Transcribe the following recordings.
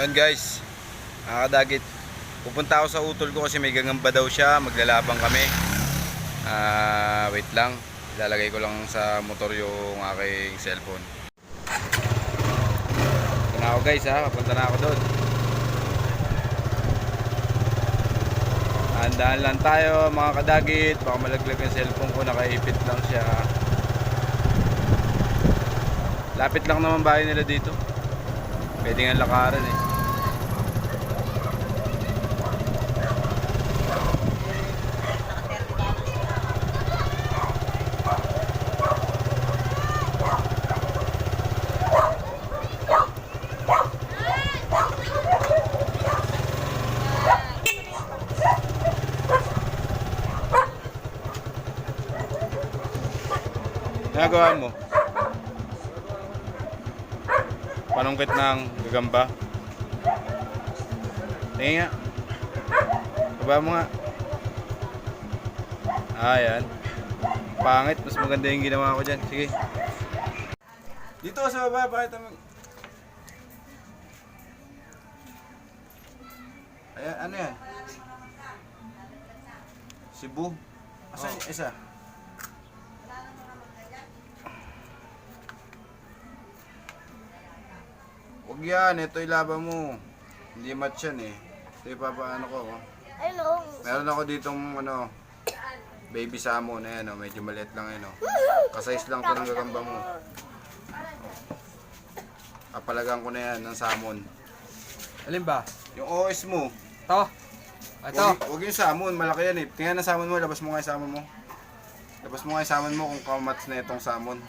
Yun guys, mga kadagit, pupunta ako sa utol ko kasi may gagamba daw siya, maglalabang kami. Wait lang, ilalagay ko lang sa motor yung aking cellphone. Ito na ako guys ha, papunta na ako doon. Handaan lang tayo mga kadagit, baka malaglag yung cellphone ko, nakaipit lang siya. Lapit lang naman bahay nila dito. Pwede nga lakaran eh. Nagawa mo? Panungkit ng gagamba. Tingin nga. Baba mo nga. Ayan. Pangit. Mas maganda yung ginawa ko dyan. Sige. Dito sa baba. Pakita mo. Ayan. Ano yan? Cebu. Asan yung isa? Huwag yan, ito ilaban mo. Hindi match yan eh. Ito ipapaano ko. Hello. Meron ako ditong baby salmon na yan, medyo maliit lang yan. Kasize lang to ng gagamba mo. Kapalagan ko na yan ng salmon. Alin ba? Yung OS mo. Ito. Ito. Huwag yung salmon, malaki yan eh. Tingnan ng salmon mo, labas mo nga yung salmon mo. Labas mo nga yung salmon mo kung kamats na itong salmon.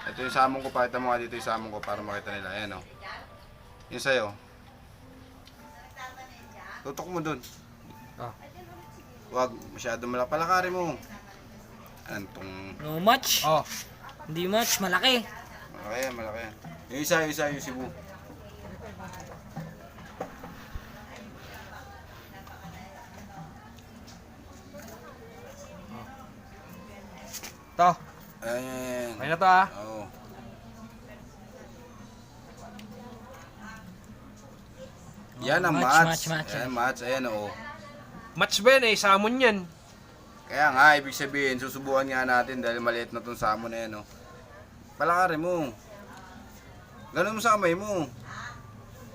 Ito yung salmon ko, pakita mo nga dito yung salmon ko para makita nila. Ayan o. Yung sa'yo. Tutok mo dun. Ah. Huwag masyado malaki. Palakari mo. Ano tong... No much. Oh. Hindi much. Malaki. Malaki yan, malaki yan. Yung isa, yung Cebu. Ito. Ayan. Okay na to ah. Oo. Yan ang match. Match. Ayan, match. Ayan o. Match ba yan eh? Salmon yan. Kaya nga, ibig sabihin, susubukan nga natin dahil maliit na itong salmon na yan o. Palakari mo. Ganun mo sa kamay mo.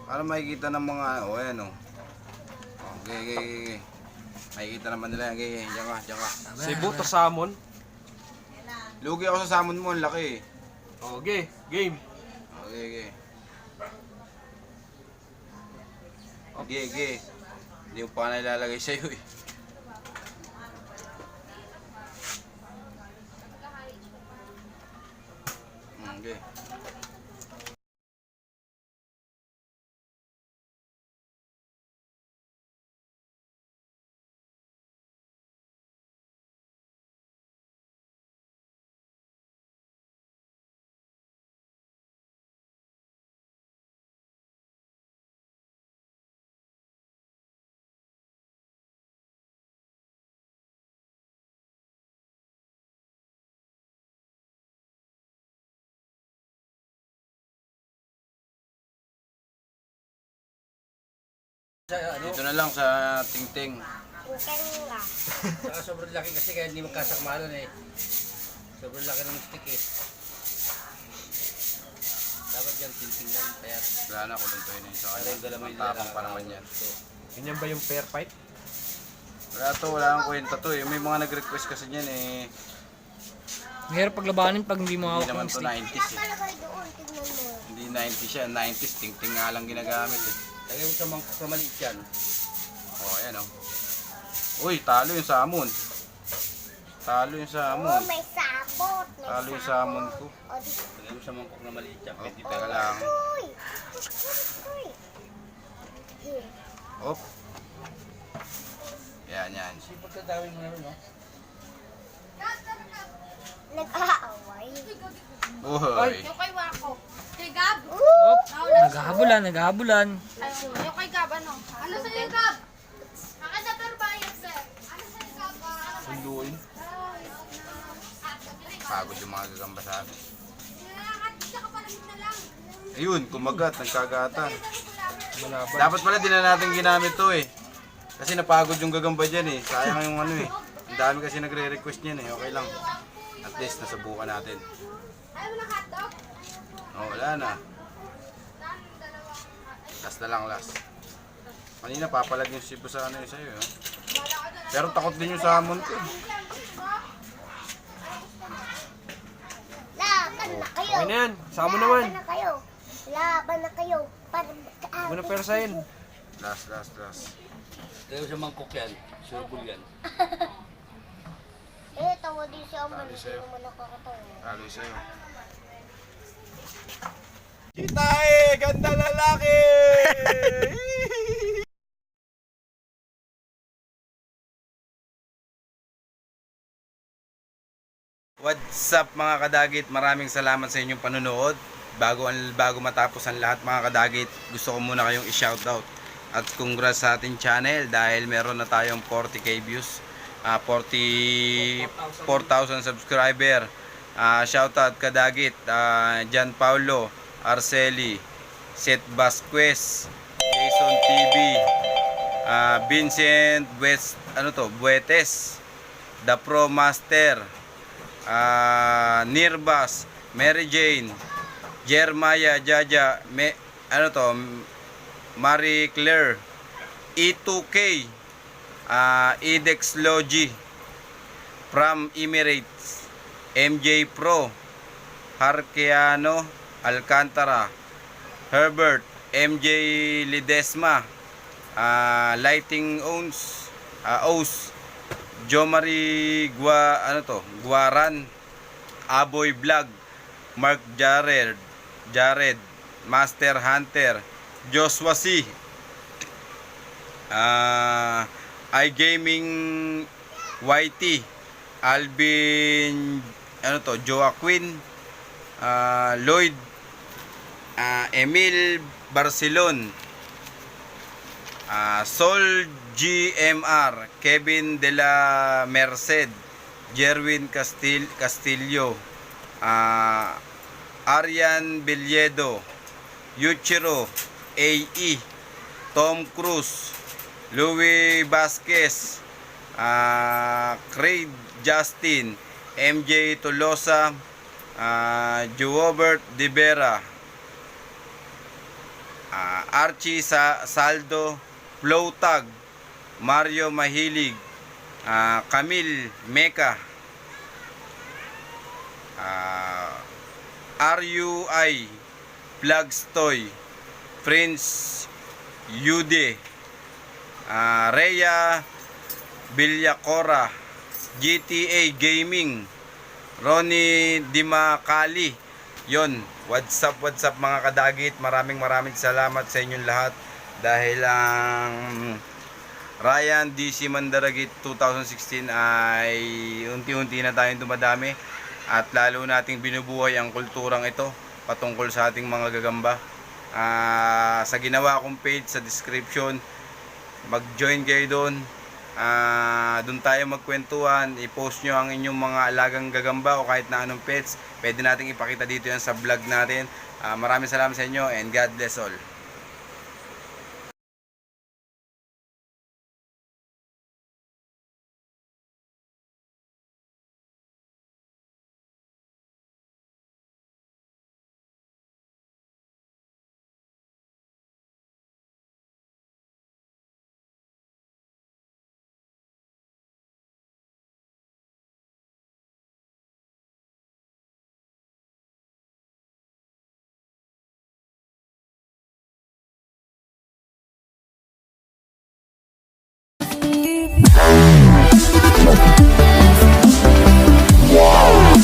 Para makikita ng mga, ayan o. Okay. Makikita naman nila yan. Okay, diyan ka. Cebu to salmon. Lugi ako sa salmon mo, ang laki. Okay, game. Okay. Okay. Hindi mo pa nailalagay sa'yo eh. Okay. Dito na lang sa tingting. Tingting lang. Saka sobrang laki kasi kaya hindi magkasakmalan eh. Sobrang laki ng stick eh. Dapat yan, tinting lang. Kaya Wala na, kuluntoy na yun sa kanya. galamay Matapang pa naman yan. Ganyan ba yung fair fight? Wala kang kwenta to eh. May mga nag-request kasi niyan eh. Mahirap paglabanin pag hindi mo Hindi hawak naman ng to stick. 90s eh. Nakalagay doon. Tignan mo. Hindi 90s siya. 90s, tingting nga lang ginagamit eh. lagay mo sa mangkok na maliit yan. Oh, ayan oh. Uy, talo yung salmon. Talo yung Oh, salmon. may sabot. Talo yung salmon ko. O, di. Lagay mo sa mangkok na maliit yan. Oh, Pwede teka lang. Uy. Uy. Op. Yan. Sipag ka dami mo na rin no? Nag-aaway. Uy. Yung kay Wako. Kay Gab. Op, naghahabulan. Yung kay Gab, ano? Ano sa'yo, Gab? Akin na turbayan, sir. Ano sa'yo, Gab? Sunduin. Pagod yung mga gagamba sa akin. Nakakatid ka pa lang na lang. Ayun, kumagat, nagkagatan. Malaban. Dapat pala di na natin ginamit to eh. Kasi napagod yung gagamba dyan eh. Sayang yung ano eh. Ang dami kasi nagre-request niyan eh. Okay lang. At least nasubukan natin. Ayaw mo ng hotdog? Oh, wala na. Last na lang, last. Kanina papalag yung sibo sa ano yung sa'yo eh. Pero takot din yung salmon ko eh. Laban na kayo. Okay na yan. Samo naman. Laban na kayo. Laban na kayo. Para Huwag mo na persahin. Last, last, last. Dahil sa mangkok yan, surbol yan. tawa din si Amber. Tali Hindi sa'yo. naman nakakatawa. Talo sa'yo. Kita eh! Ganda lalaki! What's up mga kadagit? Maraming salamat sa inyong panonood. Bago matapos ang lahat mga kadagit, gusto ko muna kayong i-shoutout. At congrats sa ating channel dahil meron na tayong 40k views. 44,000 subscriber. Shoutout kadagit. Jan Paulo, Arceli, Seth Vasquez, Jason TV, Vincent Buetes, The Pro Master, Nirbas, Mary Jane, Jeremiah Jaja, Marie Claire, E2K, Edex Logi, from Emirates, MJ Pro, Harkeano Alcantara, Herbert, MJ Lidesma, Lighting Owns, Jomari Guaran, Aboy Vlog, Mark Jared, Master Hunter, Joshua C, iGaming YT, Alvin Joaquin, Lloyd, Emil Barcelon, Sol GMR, Kevin de la Merced, Jerwin Castillo, Arian Villedo, Yuchiro AE, Tom Cruz, Louis Vasquez, Craig Justin, MJ Tolosa, Joobert De Vera, Archie Saldo, Flowtag, Mario Mahilig, Camille Meka, RUI, Plugstoy, Prince Yude, Rhea Villacora, GTA Gaming, Ronnie Dimakali. Yon, what's up mga kadagit. Maraming salamat sa inyong lahat dahil ang Ryan DC Mandaragit 2016 ay unti-unti na tayong dumadami at lalo nating binubuhay ang kulturang ito patungkol sa ating mga gagamba. Sa ginawa kong page sa description, mag-join kayo doon. Doon tayo magkwentuhan, i-post nyo ang inyong mga alagang gagamba o kahit na anong pets, pwede nating ipakita dito yan sa vlog natin. Maraming salamat sa inyo and God bless all. Wow.